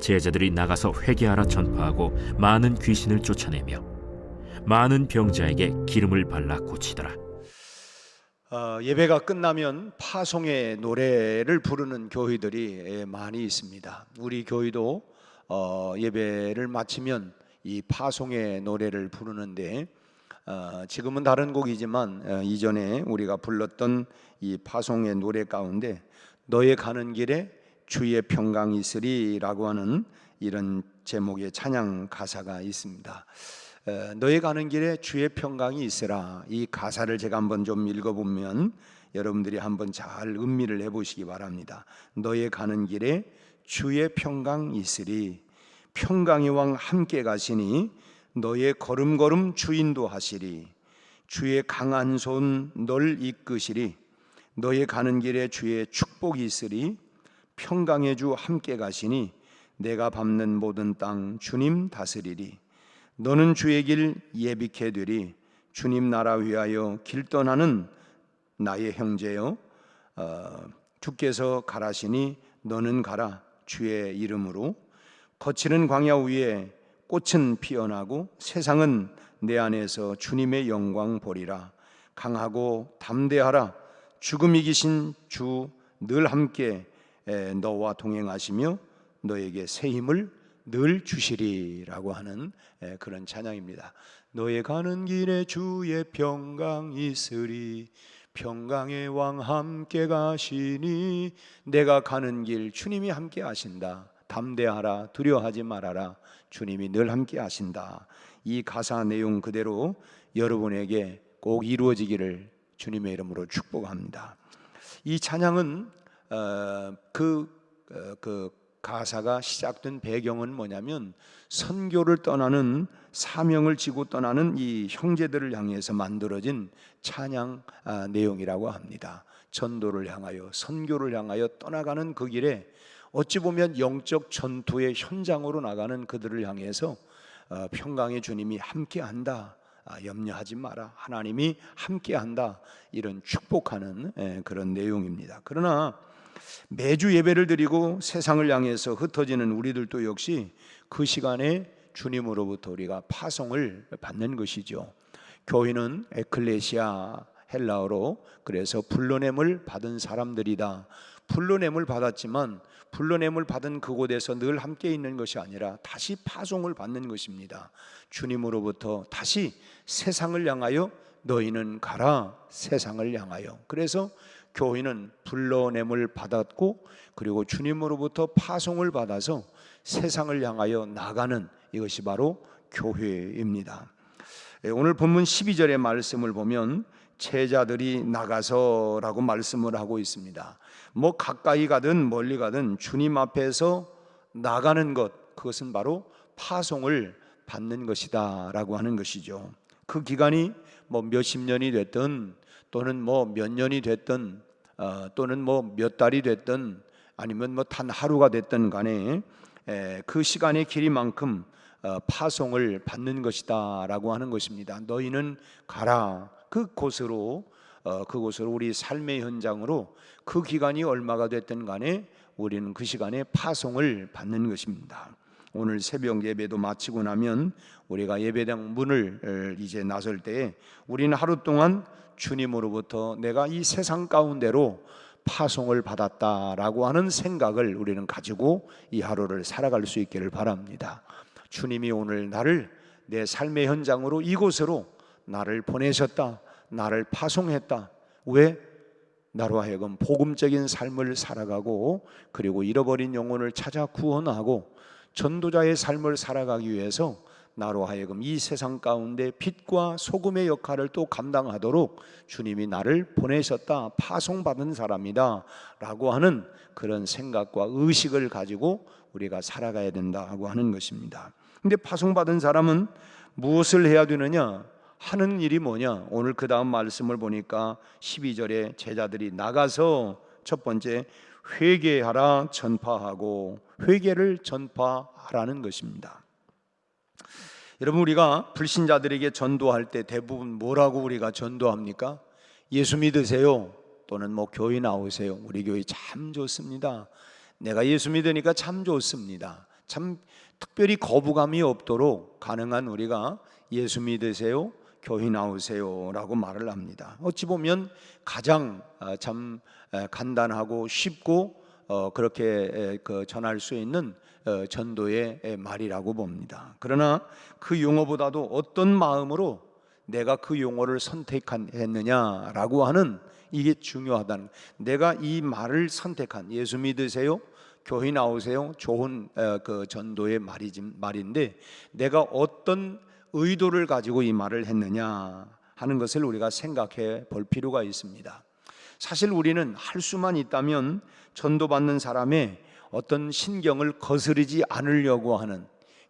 제자들이 나가서 회개하라 전파하고 많은 귀신을 쫓아내며 많은 병자에게 기름을 발라 고치더라. 예배가 끝나면 파송의 노래를 부르는 교회들이 많이 있습니다. 우리 교회도 예배를 마치면 이 파송의 노래를 부르는데 지금은 다른 곡이지만 이전에 우리가 불렀던 이 파송의 노래 가운데 너의 가는 길에 주의 평강이 있으리라고 하는 이런 제목의 찬양 가사가 있습니다. 너의 가는 길에 주의 평강이 있으라. 이 가사를 제가 한번 좀 읽어보면 여러분들이 한번 잘 음미를 해보시기 바랍니다. 너의 가는 길에 주의 평강이 있으리. 평강의 왕 함께 가시니 너의 걸음걸음 주인도 하시리. 주의 강한 손 널 이끄시리. 너의 가는 길에 주의 축복이 있으리. 평강의 주 함께 가시니 내가 밟는 모든 땅 주님 다스리리. 너는 주의 길 예비케 되리. 주님 나라 위하여 길 떠나는 나의 형제여, 주께서 가라시니 너는 가라. 주의 이름으로 거칠은 광야 위에 꽃은 피어나고 세상은 내 안에서 주님의 영광 보리라. 강하고 담대하라. 죽음 이기신 주 늘 함께 너와 동행하시며 너에게 새 힘을 늘 주시리라고 하는 그런 찬양입니다. 너의 가는 길에 주의 평강 있으리. 평강의 왕 함께 가시니 내가 가는 길 주님이 함께 하신다. 담대하라. 두려워하지 말아라. 주님이 늘 함께 하신다. 이 가사 내용 그대로 여러분에게 꼭 이루어지기를 주님의 이름으로 축복합니다. 이 찬양은 그 가사가 시작된 배경은 뭐냐면 선교를 떠나는 사명을 지고 떠나는 이 형제들을 향해서 만들어진 찬양 내용이라고 합니다. 전도를 향하여 선교를 향하여 떠나가는 그 길에 어찌 보면 영적 전투의 현장으로 나가는 그들을 향해서 평강의 주님이 함께한다. 염려하지 마라. 하나님이 함께한다. 이런 축복하는 그런 내용입니다. 그러나 매주 예배를 드리고 세상을 향해서 흩어지는 우리들도 역시 그 시간에 주님으로부터 우리가 파송을 받는 것이죠. 교회는 에클레시아, 헬라어로 그래서 불러냄을 받은 사람들이다. 불러냄을 받았지만 불러냄을 받은 그곳에서 늘 함께 있는 것이 아니라 다시 파송을 받는 것입니다. 주님으로부터 다시 세상을 향하여 너희는 가라. 세상을 향하여. 그래서 교회는 불러냄을 받았고 그리고 주님으로부터 파송을 받아서 세상을 향하여 나가는 이것이 바로 교회입니다. 오늘 본문 12절의 말씀을 보면 제자들이 나가서라고 말씀을 하고 있습니다. 뭐 가까이 가든 멀리 가든 주님 앞에서 나가는 것, 그것은 바로 파송을 받는 것이다 라고 하는 것이죠. 그 기간이 뭐 몇십 년이 됐든 또는 뭐 몇 년이 됐든 또는 뭐 몇 달이 됐든 아니면 뭐 단 하루가 됐든 간에 그 시간의 길이만큼 파송을 받는 것이다 라고 하는 것입니다. 너희는 가라. 그곳으로 우리 삶의 현장으로 그 기간이 얼마가 됐든 간에 우리는 그 시간에 파송을 받는 것입니다. 오늘 새벽 예배도 마치고 나면 우리가 예배당 문을 이제 나설 때에 우리는 하루 동안 주님으로부터 내가 이 세상 가운데로 파송을 받았다라고 하는 생각을 우리는 가지고 이 하루를 살아갈 수 있기를 바랍니다. 주님이 오늘 나를 내 삶의 현장으로 이곳으로 나를 보내셨다. 나를 파송했다. 왜? 나로 하여금 복음적인 삶을 살아가고 그리고 잃어버린 영혼을 찾아 구원하고 전도자의 삶을 살아가기 위해서 나로 하여금 이 세상 가운데 빛과 소금의 역할을 또 감당하도록 주님이 나를 보내셨다. 파송받은 사람이다 라고 하는 그런 생각과 의식을 가지고 우리가 살아가야 된다고 하는 것입니다. 근데 파송받은 사람은 무엇을 해야 되느냐? 하는 일이 뭐냐? 오늘 그 다음 말씀을 보니까 12절에 제자들이 나가서 첫 번째 회개하라 전파하고 회개를 전파하라는 것입니다. 여러분, 우리가 불신자들에게 전도할 때 대부분 뭐라고 우리가 전도합니까? 예수 믿으세요. 또는 뭐 교회 나오세요. 우리 교회 참 좋습니다. 내가 예수 믿으니까 참 좋습니다. 참 특별히 거부감이 없도록 가능한 우리가 예수 믿으세요, 교회 나오세요 라고 말을 합니다. 어찌 보면 가장 참 간단하고 쉽고 그렇게 전할 수 있는 전도의 말이라고 봅니다. 그러나 그 용어보다도 어떤 마음으로 내가 그 용어를 선택했느냐라고 하는 이게 중요하다는, 내가 이 말을 선택한, 예수 믿으세요, 교회 나오세요, 좋은 그 전도의 말인데 내가 어떤 의도를 가지고 이 말을 했느냐 하는 것을 우리가 생각해 볼 필요가 있습니다. 사실 우리는 할 수만 있다면 전도받는 사람의 어떤 신경을 거스르지 않으려고 하는,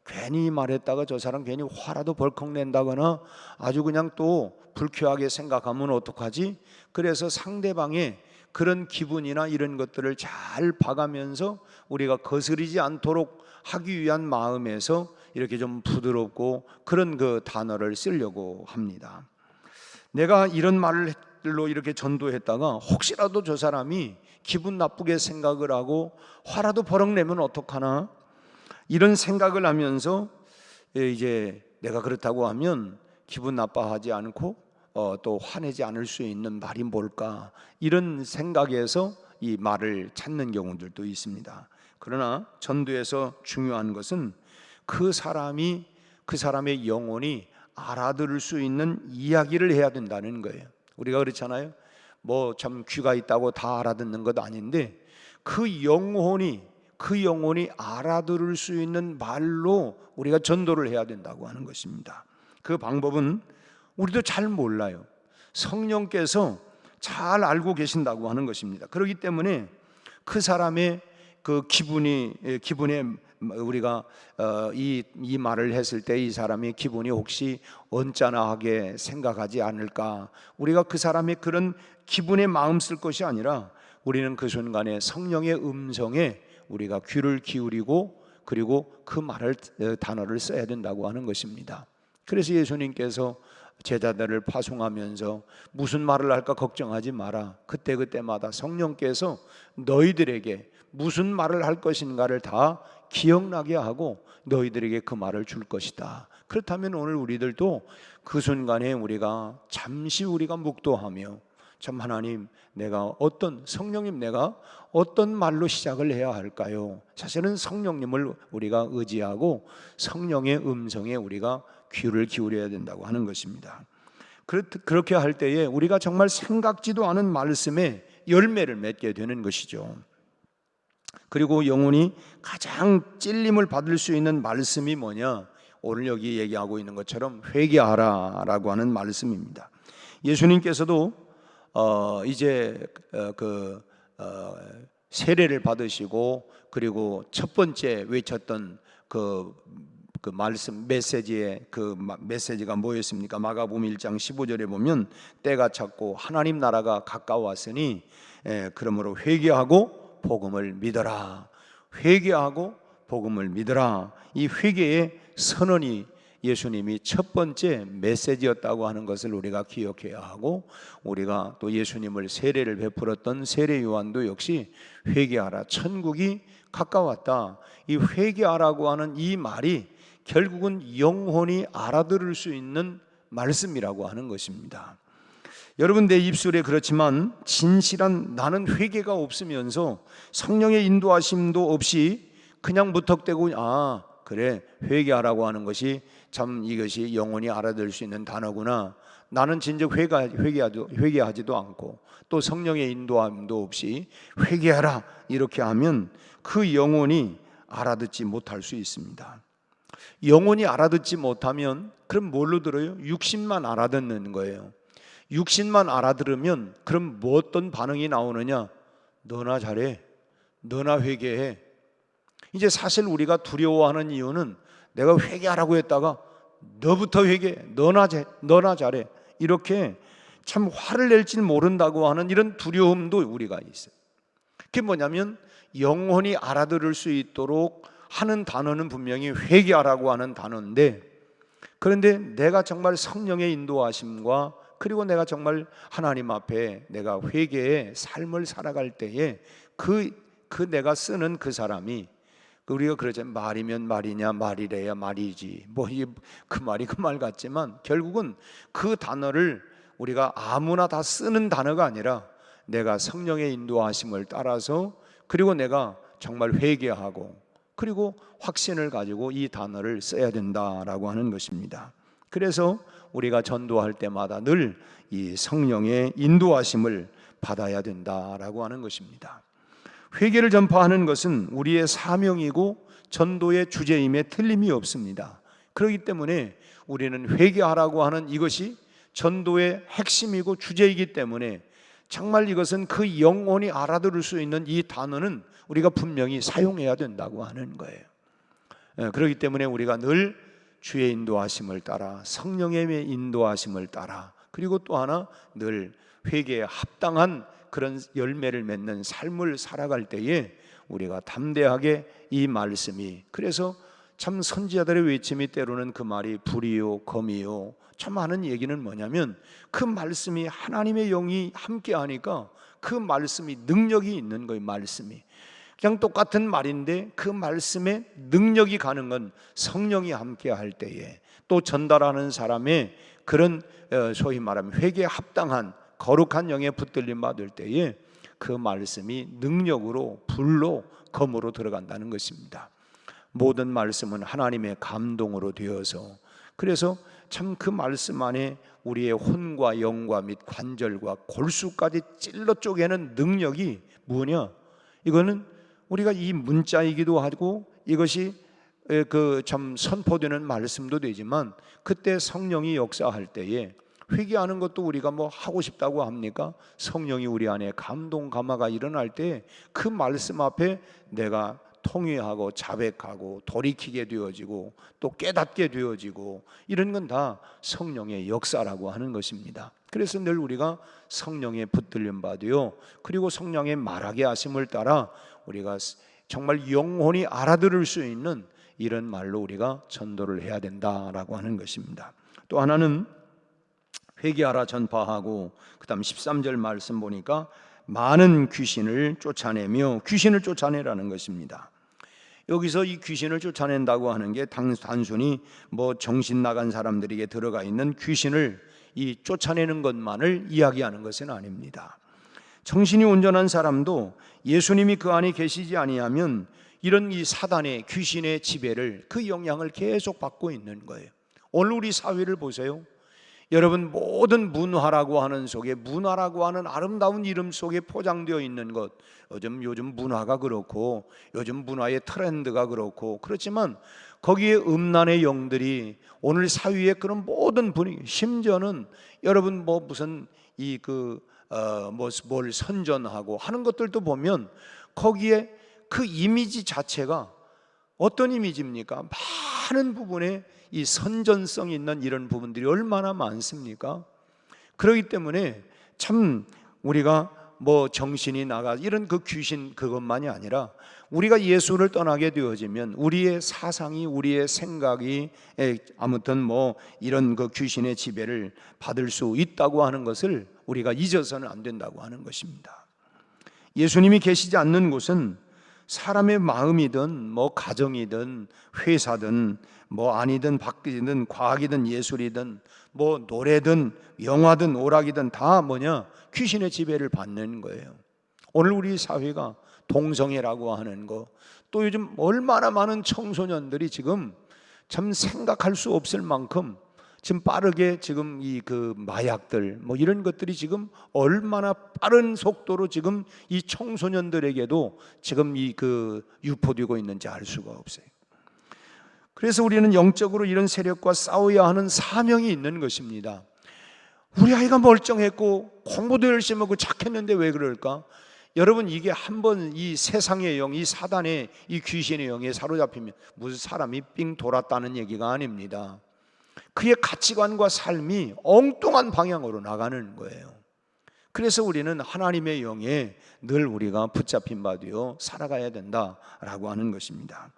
괜히 말했다가 저 사람 괜히 화라도 벌컥 낸다거나 아주 그냥 또 불쾌하게 생각하면 어떡하지? 그래서 상대방의 그런 기분이나 이런 것들을 잘 봐가면서 우리가 거스르지 않도록 하기 위한 마음에서 이렇게 좀 부드럽고 그런 그 단어를 쓰려고 합니다. 내가 이런 말로 이렇게 전도했다가 혹시라도 저 사람이 기분 나쁘게 생각을 하고 화라도 버럭 내면 어떡하나, 이런 생각을 하면서 이제 내가 그렇다고 하면 기분 나빠하지 않고 또 화내지 않을 수 있는 말이 뭘까, 이런 생각에서 이 말을 찾는 경우들도 있습니다. 그러나 전도에서 중요한 것은 그 사람의 영혼이 알아들을 수 있는 이야기를 해야 된다는 거예요. 우리가 그렇잖아요. 뭐 참 귀가 있다고 다 알아듣는 것 아닌데 그 영혼이 알아들을 수 있는 말로 우리가 전도를 해야 된다고 하는 것입니다. 그 방법은 우리도 잘 몰라요. 성령께서 잘 알고 계신다고 하는 것입니다. 그렇기 때문에 그 사람의 그 기분에 우리가 이 말을 했을 때 이 사람의 기분이 혹시 언짢아하게 생각하지 않을까, 우리가 그 사람의 그런 기분에 마음 쓸 것이 아니라 우리는 그 순간에 성령의 음성에 우리가 귀를 기울이고 그리고 그 단어를 써야 된다고 하는 것입니다. 그래서 예수님께서 제자들을 파송하면서 무슨 말을 할까 걱정하지 마라, 그때마다 성령께서 너희들에게 무슨 말을 할 것인가를 다 기억나게 하고 너희들에게 그 말을 줄 것이다. 그렇다면 오늘 우리들도 그 순간에 우리가 잠시 우리가 묵도하며 참 하나님, 성령님 내가 어떤 말로 시작을 해야 할까요? 사실은 성령님을 우리가 의지하고 성령의 음성에 우리가 귀를 기울여야 된다고 하는 것입니다. 그렇게 할 때에 우리가 정말 생각지도 않은 말씀에 열매를 맺게 되는 것이죠. 그리고 영혼이 가장 찔림을 받을 수 있는 말씀이 뭐냐? 오늘 여기 얘기하고 있는 것처럼 회개하라라고 하는 말씀입니다. 예수님께서도 이제 세례를 받으시고 그리고 첫 번째 외쳤던 그 말씀 메시지가 뭐였습니까? 마가복음 1장 15절에 보면 때가 찼고 하나님 나라가 가까웠으니 그러므로 회개하고 복음을 믿어라. 회개하고 복음을 믿어라. 이 회개의 선언이 예수님이 첫 번째 메시지였다고 하는 것을 우리가 기억해야 하고, 우리가 또 예수님을 세례를 베풀었던 세례 요한도 역시 회개하라, 천국이 가까웠다. 이 회개하라고 하는 이 말이 결국은 영혼이 알아들을 수 있는 말씀이라고 하는 것입니다. 여러분, 내 입술에 그렇지만 진실한 나는 회개가 없으면서 성령의 인도하심도 없이 그냥 무턱대고 그래 회개하라고 하는 것이 참 이것이 영혼이 알아들을 수 있는 단어구나, 나는 진즉 회개하지도 않고 또 성령의 인도함도 없이 회개하라 이렇게 하면 그 영혼이 알아듣지 못할 수 있습니다. 영혼이 알아듣지 못하면 그럼 뭘로 들어요? 육신만 알아듣는 거예요. 육신만 알아들으면 그럼 뭐 어떤 반응이 나오느냐? 너나 잘해, 너나 회개해. 이제 사실 우리가 두려워하는 이유는 내가 회개하라고 했다가 너부터 회개해, 너나 잘해, 이렇게 참 화를 낼지 모른다고 하는 이런 두려움도 우리가 있어요. 그게 뭐냐면 영혼이 알아들을 수 있도록 하는 단어는 분명히 회개하라고 하는 단어인데, 그런데 내가 정말 성령의 인도하심과 그리고 내가 정말 하나님 앞에 내가 회개의 삶을 살아갈 때에 그 내가 쓰는 그 사람이 우리가 그러죠. 말이면 말이냐, 말이래야 말이지. 뭐 그 말이 그 말 같지만 결국은 그 단어를 우리가 아무나 다 쓰는 단어가 아니라 내가 성령의 인도하심을 따라서, 그리고 내가 정말 회개하고 그리고 확신을 가지고 이 단어를 써야 된다라고 하는 것입니다. 그래서 우리가 전도할 때마다 늘 이 성령의 인도하심을 받아야 된다라고 하는 것입니다. 회개를 전파하는 것은 우리의 사명이고 전도의 주제임에 틀림이 없습니다. 그렇기 때문에 우리는 회개하라고 하는 이것이 전도의 핵심이고 주제이기 때문에 정말 이것은 그 영혼이 알아들을 수 있는 이 단어는 우리가 분명히 사용해야 된다고 하는 거예요. 그렇기 때문에 우리가 늘 주의 인도하심을 따라, 성령의 인도하심을 따라, 그리고 또 하나 늘 회개에 합당한 그런 열매를 맺는 삶을 살아갈 때에 우리가 담대하게 이 말씀이, 그래서 참 선지자들의 외침이 때로는 그 말이 불이요 검이요 참 하는 얘기는 뭐냐면 그 말씀이 하나님의 영이 함께하니까 그 말씀이 능력이 있는 거예요. 말씀이 그냥 똑같은 말인데 그 말씀에 능력이 가는 건 성령이 함께할 때에, 또 전달하는 사람의 그런 소위 말하면 회개에 합당한 거룩한 영에 붙들림 받을 때에 그 말씀이 능력으로 불로 검으로 들어간다는 것입니다. 모든 말씀은 하나님의 감동으로 되어서, 그래서 참 그 말씀 안에 우리의 혼과 영과 및 관절과 골수까지 찔러 쪼개는 능력이 뭐냐? 이거는 우리가 이 문자이기도 하고 이것이 그 참 선포되는 말씀도 되지만, 그때 성령이 역사할 때에 회개하는 것도 우리가 뭐 하고 싶다고 합니까? 성령이 우리 안에 감동 감화가 일어날 때 그 말씀 앞에 내가 통회하고 자백하고 돌이키게 되어지고 또 깨닫게 되어지고, 이런 건 다 성령의 역사라고 하는 것입니다. 그래서 늘 우리가 성령의 붙들림 받으요, 그리고 성령의 말하게 하심을 따라 우리가 정말 영혼이 알아들을 수 있는 이런 말로 우리가 전도를 해야 된다라고 하는 것입니다. 또 하나는 회개하라 전파하고, 그 다음 13절 말씀 보니까 많은 귀신을 쫓아내며, 귀신을 쫓아내라는 것입니다. 여기서 이 귀신을 쫓아낸다고 하는 게 단순히 뭐 정신 나간 사람들에게 들어가 있는 귀신을 이 쫓아내는 것만을 이야기하는 것은 아닙니다. 정신이 온전한 사람도 예수님이 그 안에 계시지 아니하면 이런 이 사단의 귀신의 지배를, 그 영향을 계속 받고 있는 거예요. 오늘 우리 사회를 보세요. 여러분, 모든 문화라고 하는 속에, 문화라고 하는 아름다운 이름 속에 포장되어 있는 것, 요즘 문화가 그렇고 요즘 문화의 트렌드가 그렇고 그렇지만 거기에 음란의 영들이 오늘 사회의 그런 모든 분위기, 심지어는 여러분 뭐 무슨 뭘 선전하고 하는 것들도 보면 거기에 그 이미지 자체가 어떤 이미지입니까? 많은 부분에 이 선전성 있는 이런 부분들이 얼마나 많습니까? 그렇기 때문에 참 우리가 뭐 정신이 나가 이런 그 귀신 그것만이 아니라 우리가 예수를 떠나게 되어지면 우리의 사상이, 우리의 생각이 아무튼 뭐 이런 그 귀신의 지배를 받을 수 있다고 하는 것을 우리가 잊어서는 안 된다고 하는 것입니다. 예수님이 계시지 않는 곳은 사람의 마음이든 뭐 가정이든 회사든 뭐 아니든 밖이든 과학이든 예술이든 뭐 노래든 영화든 오락이든 다 뭐냐? 귀신의 지배를 받는 거예요. 오늘 우리 사회가 동성애라고 하는 거, 또 요즘 얼마나 많은 청소년들이 지금 참 생각할 수 없을 만큼 지금 빠르게 지금 이 그 마약들 뭐 이런 것들이 지금 얼마나 빠른 속도로 지금 이 청소년들에게도 지금 이 그 유포되고 있는지 알 수가 없어요. 그래서 우리는 영적으로 이런 세력과 싸워야 하는 사명이 있는 것입니다. 우리 아이가 멀쩡했고 공부도 열심히 하고 착했는데 왜 그럴까? 여러분, 이게 한번 이 세상의 영, 이 사단의 이 귀신의 영에 사로잡히면 무슨 사람이 삥 돌았다는 얘기가 아닙니다. 그의 가치관과 삶이 엉뚱한 방향으로 나가는 거예요. 그래서 우리는 하나님의 영에 늘 우리가 붙잡힌 바 되어 살아가야 된다라고 하는 것입니다.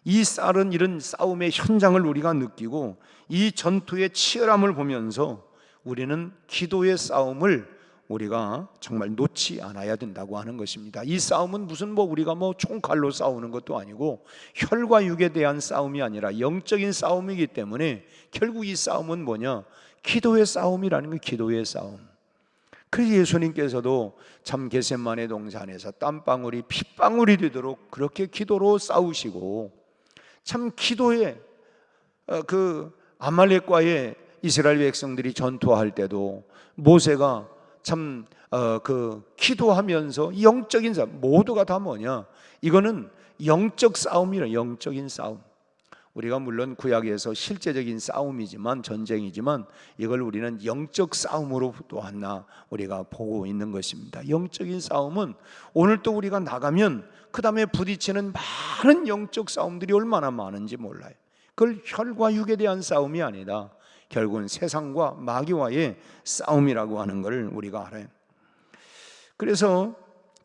이 쌀은 이런 싸움의 현장을 우리가 느끼고 이 전투의 치열함을 보면서 우리는 기도의 싸움을 우리가 정말 놓지 않아야 된다고 하는 것입니다. 이 싸움은 무슨 우리가 총칼로 싸우는 것도 아니고 혈과 육에 대한 싸움이 아니라 영적인 싸움이기 때문에 결국 이 싸움은 뭐냐? 기도의 싸움이라는 거예요. 기도의 싸움. 그래서 예수님께서도 참 겟세마네 동산에서 땀방울이 핏방울이 되도록 그렇게 기도로 싸우시고, 참 기도에 그 아말렉과의 이스라엘 백성들이 전투할 때도 모세가 참 기도하면서 영적인 싸움, 모두가 다 뭐냐? 이거는 영적 싸움이라, 영적인 싸움. 우리가 물론 구약에서 실제적인 싸움이지만, 전쟁이지만 이걸 우리는 영적 싸움으로 또한 우리가 보고 있는 것입니다. 영적인 싸움은 오늘 또 우리가 나가면 그 다음에 부딪히는 많은 영적 싸움들이 얼마나 많은지 몰라요. 그걸 혈과 육에 대한 싸움이 아니라 결국은 세상과 마귀와의 싸움이라고 하는 걸 우리가 알아요. 그래서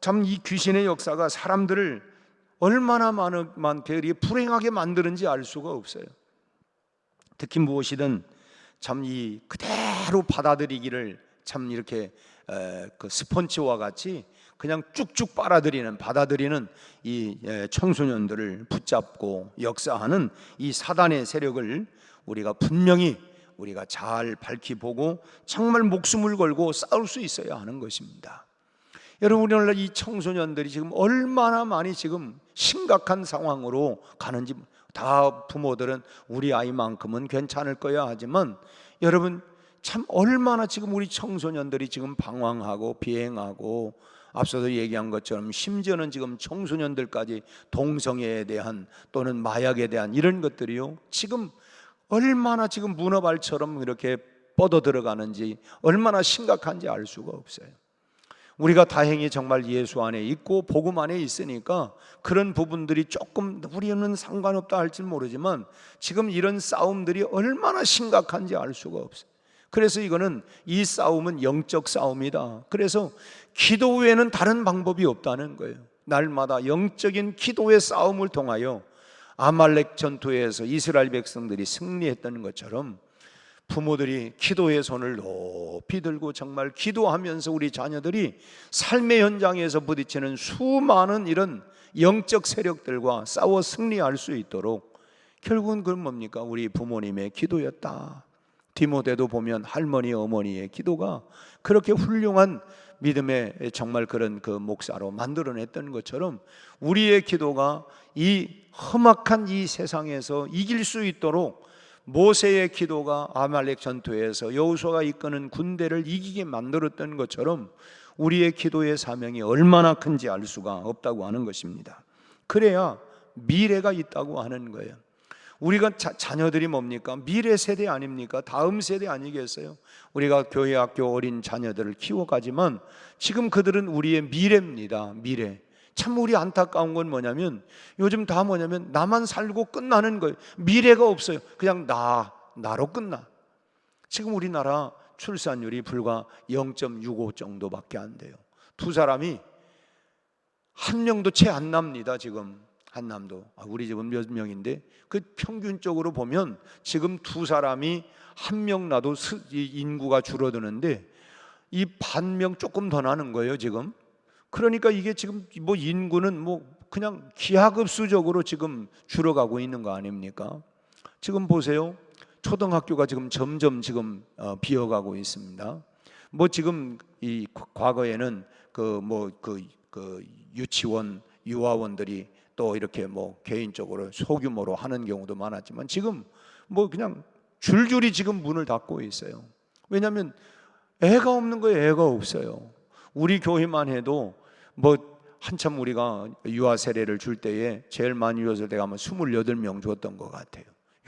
참 이 귀신의 역사가 사람들을 얼마나 많게 불행하게 만드는지 알 수가 없어요. 특히 무엇이든 참 이 그대로 받아들이기를 참 이렇게 그 스펀지와 같이 그냥 쭉쭉 빨아들이는, 받아들이는 이 청소년들을 붙잡고 역사하는 이 사단의 세력을 우리가 분명히 우리가 잘 밝히 보고 정말 목숨을 걸고 싸울 수 있어야 하는 것입니다. 여러분, 오늘날 이 청소년들이 지금 얼마나 많이 지금 심각한 상황으로 가는지, 다 부모들은 우리 아이만큼은 괜찮을 거야 하지만 여러분, 참 얼마나 지금 우리 청소년들이 지금 방황하고 비행하고, 앞서도 얘기한 것처럼 심지어는 지금 청소년들까지 동성애에 대한 또는 마약에 대한 이런 것들이요, 지금 얼마나 지금 문어발처럼 이렇게 뻗어 들어가는지, 얼마나 심각한지 알 수가 없어요. 우리가 다행히 정말 예수 안에 있고 복음 안에 있으니까 그런 부분들이 조금 우리는 상관없다 할지 모르지만 지금 이런 싸움들이 얼마나 심각한지 알 수가 없어요. 그래서 이거는, 이 싸움은 영적 싸움이다. 그래서 기도 외에는 다른 방법이 없다는 거예요. 날마다 영적인 기도의 싸움을 통하여 아말렉 전투에서 이스라엘 백성들이 승리했다는 것처럼 부모들이 기도의 손을 높이 들고 정말 기도하면서 우리 자녀들이 삶의 현장에서 부딪히는 수많은 이런 영적 세력들과 싸워 승리할 수 있도록, 결국은 그건 뭡니까? 우리 부모님의 기도였다. 디모데도 보면 할머니, 어머니의 기도가 그렇게 훌륭한 믿음의 정말 그런 그 목사로 만들어냈던 것처럼 우리의 기도가 이 험악한 이 세상에서 이길 수 있도록, 모세의 기도가 아말렉 전투에서 여호수아가 이끄는 군대를 이기게 만들었던 것처럼 우리의 기도의 사명이 얼마나 큰지 알 수가 없다고 하는 것입니다. 그래야 미래가 있다고 하는 거예요. 우리가 자녀들이 뭡니까? 미래 세대 아닙니까? 다음 세대 아니겠어요? 우리가 교회, 학교 어린 자녀들을 키워가지만 지금 그들은 우리의 미래입니다. 미래. 참 우리 안타까운 건 뭐냐면 요즘 다 뭐냐면 나만 살고 끝나는 거예요. 미래가 없어요. 그냥 나로 끝나. 지금 우리나라 출산율이 불과 0.65 정도밖에 안 돼요. 두 사람이 한 명도 채 안 납니다. 지금 한남도. 우리 집은 몇 명인데 그 평균적으로 보면 지금 두 사람이 한 명 나도 인구가 줄어드는데 이 반 명 조금 더 나는 거예요 지금. 그러니까 이게 지금 인구는 그냥 기하급수적으로 지금 줄어가고 있는 거 아닙니까? 지금 보세요. 초등학교가 지금 점점 지금 비어가고 있습니다. 지금 이 과거에는 그 유치원, 유아원들이 또 이렇게 개인적으로 소규모로 하는 경우도 많았지만 지금 그냥 줄줄이 지금 문을 닫고 있어요. 왜냐하면 애가 없는 거예요. 애가 없어요. 우리 교회만 해도 한참 우리가 유아 세례를 줄 때에 제일 많이 줬을 때가 아마 28명 줬던 것 같아요.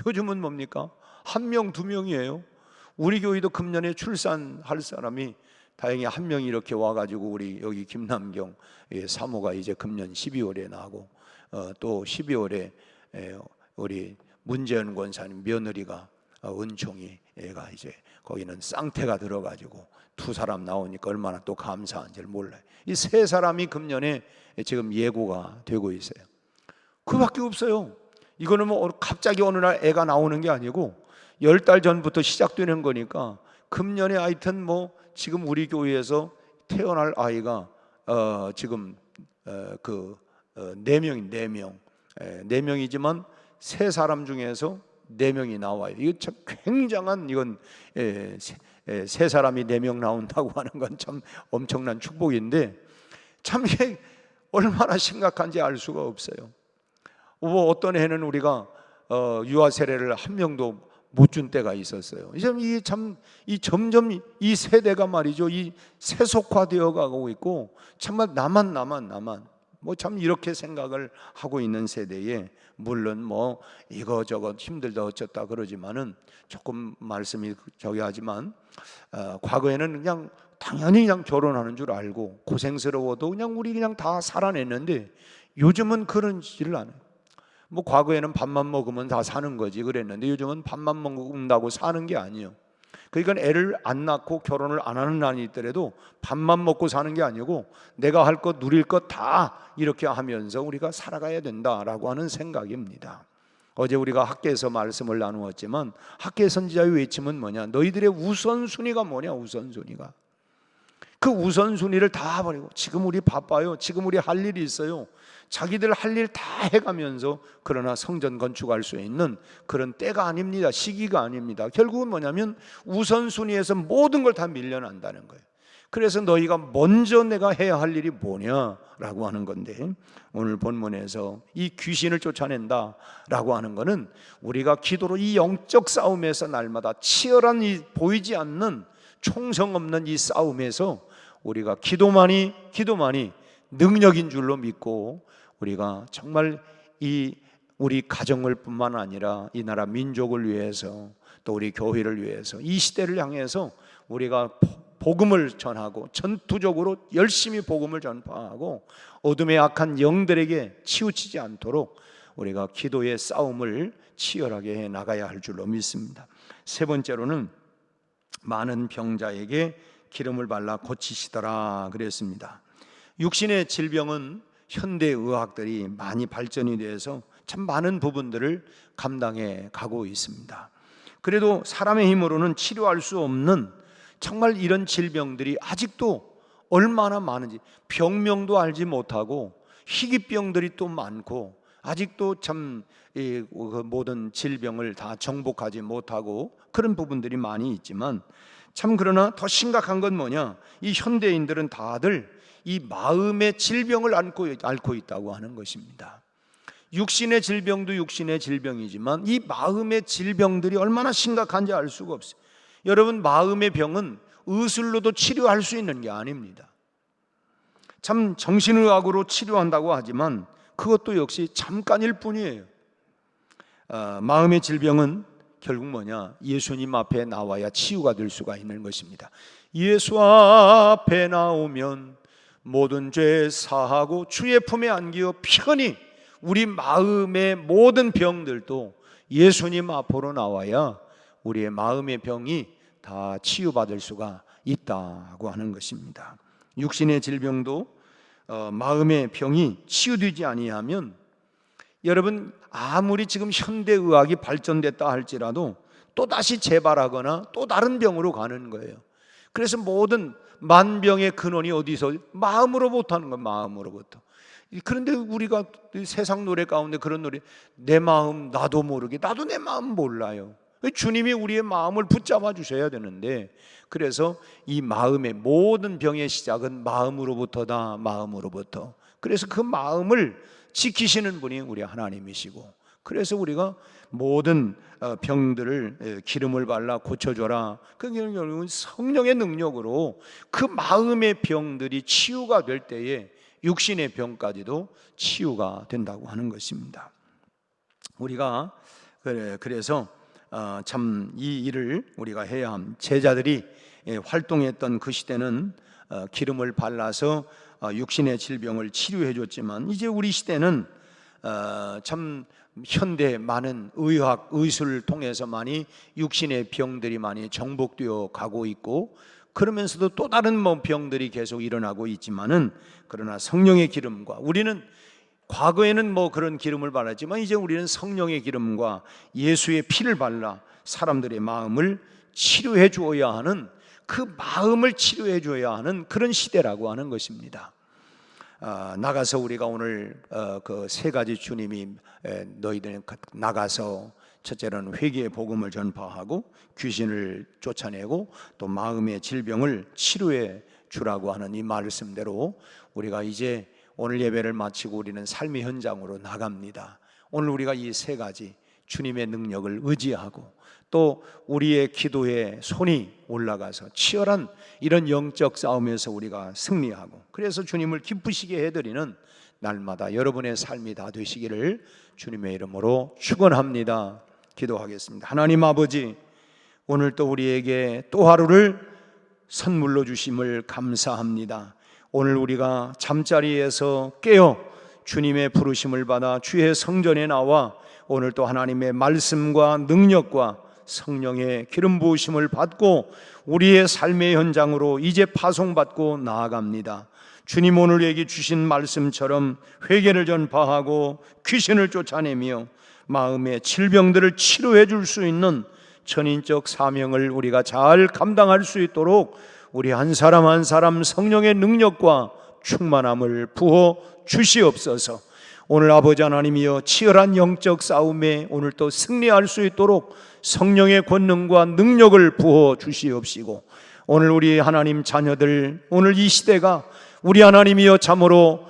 요즘은 뭡니까? 1명, 2명이에요. 우리 교회도 금년에 출산할 사람이 다행히 1명이 이렇게 와가지고 우리 여기 김남경 사모가 이제 금년 12월에 나고 또 12월에 우리 문재현 권사님 며느리가 은총이 애가 이제 거기는 쌍태가 들어가지고 두 사람 나오니까 얼마나 또 감사한지를 몰라요. 이 세 사람이 금년에 지금 예고가 되고 있어요. 그밖에 없어요. 이거는 갑자기 어느 날 애가 나오는 게 아니고 10달 전부터 시작되는 거니까 금년에 하여튼 지금 우리 교회에서 태어날 아이가 지금 네 명인 네 명이지만 세 사람 중에서 네 명이 나와요. 이거 참 굉장한 이건 세 사람이 네 명 나온다고 하는 건 참 엄청난 축복인데 참 이게 얼마나 심각한지 알 수가 없어요. 뭐 어떤 해는 우리가 유아 세례를 한 명도 못 준 때가 있었어요. 이게 참 점점 이 세대가 말이죠, 이 세속화되어 가고 있고 정말 나만 뭐 참 이렇게 생각을 하고 있는 세대에 물론 뭐 이거저거 힘들다 어쩌다 그러지만은 조금 말씀이 저기 하지만 과거에는 그냥 당연히 그냥 결혼하는 줄 알고 고생스러워도 그냥 우리 그냥 다 살아냈는데 요즘은 그런지를 않아요. 뭐 과거에는 밥만 먹으면 다 사는 거지 그랬는데 요즘은 밥만 먹는다고 사는 게 아니에요. 그러니까 애를 안 낳고 결혼을 안 하는 난이 있더라도 밥만 먹고 사는 게 아니고 내가 할 것 누릴 것 다 이렇게 하면서 우리가 살아가야 된다라고 하는 생각입니다. 어제 우리가 학교에서 말씀을 나누었지만 학교의 선지자의 외침은 뭐냐? 너희들의 우선순위가 뭐냐? 우선순위가 그 우선순위를 다 버리고 지금 우리 바빠요. 지금 우리 할 일이 있어요. 자기들 할 일 다 해가면서 그러나 성전 건축할 수 있는 그런 때가 아닙니다. 시기가 아닙니다. 결국은 뭐냐면 우선순위에서 모든 걸 다 밀려난다는 거예요. 그래서 너희가 먼저 내가 해야 할 일이 뭐냐라고 하는 건데 오늘 본문에서 이 귀신을 쫓아낸다라고 하는 거는 우리가 기도로 이 영적 싸움에서 날마다 치열한 이 보이지 않는 총성 없는 이 싸움에서 우리가 기도만이 능력인 줄로 믿고 우리가 정말 이 우리 가정을 뿐만 아니라 이 나라 민족을 위해서 또 우리 교회를 위해서 이 시대를 향해서 우리가 복음을 전하고 전투적으로 열심히 복음을 전파하고 어둠의 악한 영들에게 치우치지 않도록 우리가 기도의 싸움을 치열하게 해 나가야 할 줄로 믿습니다. 세 번째로는 많은 병자에게 기름을 발라 고치시더라 그랬습니다. 육신의 질병은 현대 의학들이 많이 발전이 돼서 참 많은 부분들을 감당해 가고 있습니다. 그래도 사람의 힘으로는 치료할 수 없는 정말 이런 질병들이 아직도 얼마나 많은지 병명도 알지 못하고 희귀병들이 또 많고 아직도 참 모든 질병을 다 정복하지 못하고 그런 부분들이 많이 있지만 참 그러나 더 심각한 건 뭐냐? 이 현대인들은 다들 이 마음의 질병을 앓고 있다고 하는 것입니다. 육신의 질병도 육신의 질병이지만 이 마음의 질병들이 얼마나 심각한지 알 수가 없어요. 여러분, 마음의 병은 의술로도 치료할 수 있는 게 아닙니다. 참 정신의학으로 치료한다고 하지만 그것도 역시 잠깐일 뿐이에요. 마음의 질병은 결국 뭐냐? 예수님 앞에 나와야 치유가 될 수가 있는 것입니다. 예수 앞에 나오면 모든 죄 사하고 주의 품에 안기어 편히 우리 마음의 모든 병들도 예수님 앞으로 나와야 우리의 마음의 병이 다 치유받을 수가 있다고 하는 것입니다. 육신의 질병도 마음의 병이 치유되지 아니하면 여러분 아무리 지금 현대의학이 발전됐다 할지라도 또다시 재발하거나 또 다른 병으로 가는 거예요. 그래서 모든 만병의 근원이 어디서? 마음으로부터 하는 거예요. 마음으로부터. 그런데 우리가 세상 노래 가운데 그런 노래, 내 마음 나도 모르게, 나도 내 마음 몰라요. 주님이 우리의 마음을 붙잡아 주셔야 되는데, 그래서 이 마음의 모든 병의 시작은 마음으로부터다. 마음으로부터. 그래서 그 마음을 지키시는 분이 우리 하나님이시고, 그래서 우리가 모든 병들을 기름을 발라 고쳐줘라. 그게 결국은 성령의 능력으로 그 마음의 병들이 치유가 될 때에 육신의 병까지도 치유가 된다고 하는 것입니다. 우리가 그래서 참 이 일을 우리가 해야 함. 제자들이 활동했던 그 시대는 기름을 발라서 육신의 질병을 치료해 줬지만 이제 우리 시대는 참 현대 많은 의학, 의술을 통해서 많이 육신의 병들이 많이 정복되어 가고 있고, 그러면서도 또 다른 병들이 계속 일어나고 있지만은 그러나 성령의 기름과, 우리는 과거에는 그런 기름을 발랐지만 이제 우리는 성령의 기름과 예수의 피를 발라 사람들의 마음을 치료해 주어야 하는 그 마음을 치료해 줘야 하는 그런 시대라고 하는 것입니다. 나가서 우리가 오늘 그 세 가지 주님이 너희들 나가서 첫째로는 회개의 복음을 전파하고 귀신을 쫓아내고 또 마음의 질병을 치료해 주라고 하는 이 말씀대로 우리가 이제 오늘 예배를 마치고 우리는 삶의 현장으로 나갑니다. 오늘 우리가 이 세 가지 주님의 능력을 의지하고 또 우리의 기도에 손이 올라가서 치열한 이런 영적 싸움에서 우리가 승리하고 그래서 주님을 기쁘시게 해드리는 날마다 여러분의 삶이 다 되시기를 주님의 이름으로 축원합니다. 기도하겠습니다. 하나님 아버지, 오늘 또 우리에게 또 하루를 선물로 주심을 감사합니다. 오늘 우리가 잠자리에서 깨어 주님의 부르심을 받아 주의 성전에 나와 오늘 또 하나님의 말씀과 능력과 성령의 기름 부으심을 받고 우리의 삶의 현장으로 이제 파송받고 나아갑니다. 주님 오늘 얘기 주신 말씀처럼 회개를 전파하고 귀신을 쫓아내며 마음의 질병들을 치료해 줄 수 있는 전인적 사명을 우리가 잘 감당할 수 있도록 우리 한 사람 한 사람 성령의 능력과 충만함을 부어 주시옵소서. 오늘 아버지 하나님이여 치열한 영적 싸움에 오늘 또 승리할 수 있도록 성령의 권능과 능력을 부어 주시옵시고 오늘 우리 하나님 자녀들 오늘 이 시대가 우리 하나님이여 참으로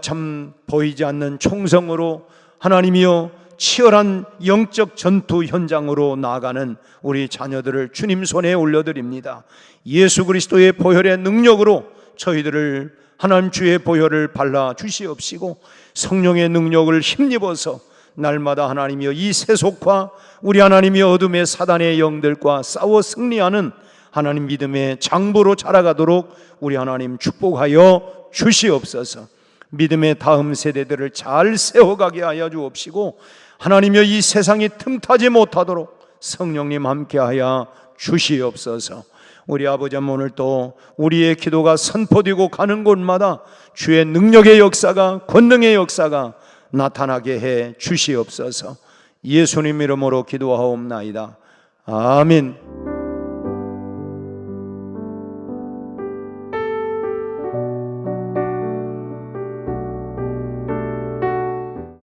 참 보이지 않는 총성으로 하나님이여 치열한 영적 전투 현장으로 나아가는 우리 자녀들을 주님 손에 올려드립니다. 예수 그리스도의 보혈의 능력으로 저희들을 하나님 주의 보혈을 발라 주시옵시고 성령의 능력을 힘입어서 날마다 하나님이여 이 세속과 우리 하나님이여 어둠의 사단의 영들과 싸워 승리하는 하나님 믿음의 장부로 자라가도록 우리 하나님 축복하여 주시옵소서. 믿음의 다음 세대들을 잘 세워가게 하여 주옵시고 하나님이여 이 세상이 틈타지 못하도록 성령님 함께하여 주시옵소서. 우리 아버지 오늘 또 우리의 기도가 선포되고 가는 곳마다 주의 능력의 역사가 권능의 역사가 나타나게 해 주시옵소서. 예수님 이름으로 기도하옵나이다. 아멘.